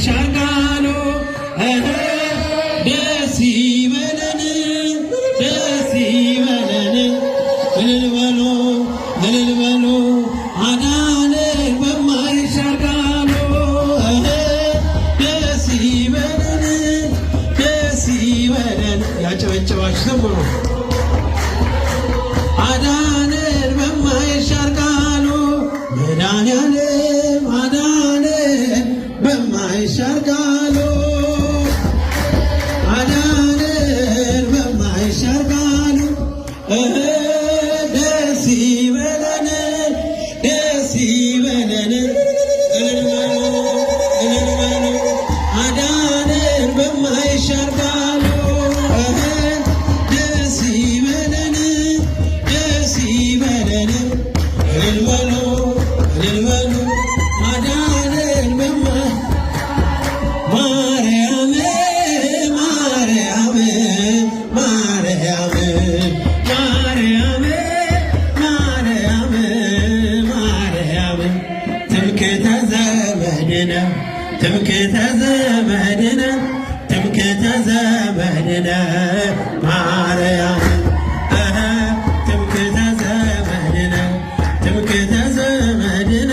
በማይሻርጋሎ ደስ ይበለን ደስ ይበለን እልል በሉ እልል በሉ አዳነን በማይሻርጋሎ ደስ ይበለን ደስ ይበለን ያጨበጨባችሁ ዘምሩ አዳነን በማይሻርጋሎ መድኃኒዓለም አዳነን በማይሻርጋሎ አዳነን በማይሻርጋሎ ደስ ይበለን ደስ ይበለን እልል በሉ እልል በሉ አዳነን በማይሻርጋሎ ደስ ይበለን ደስ ይበለን እልል በሉ እልል በሉ አዳነን ማርያም ማርያም ማርያም ማርያም ማርያም ማርያም ትምክህተ ዘመድነ ትምክህተ ዘመድነ ትምክህተ ዘመድነ ማርያም ትምክህተ ዘመድነ ትምክህተ ዘመድነ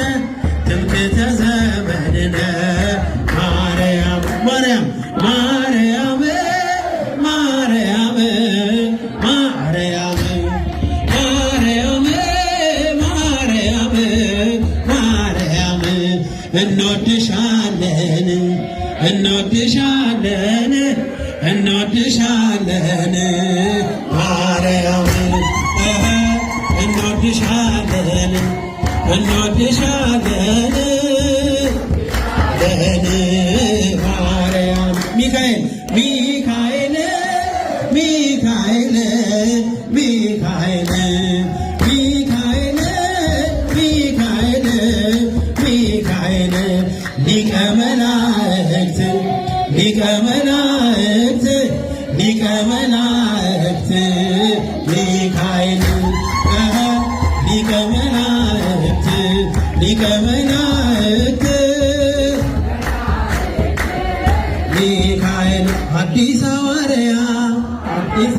ትምክህተ ዘመድነ ማርያም ማርያም ማርያም ማርያም ማርያም ማርያም ማርያም ማርያም እንወድሻለን እንወድሻለን እንወድሻለን ማርያም እንወድሻለን እንወድሻለን ማርያም ሚካኤል ሚካኤል ሚካኤል ሚካኤል ሚካኤል ሚካኤል ሚካኤል ሊቀ መላእክት ሊቀ መላእክት ሊቀ መላእክት ሚካኤል ሊቀ መላእክት ሊቀ መላእክት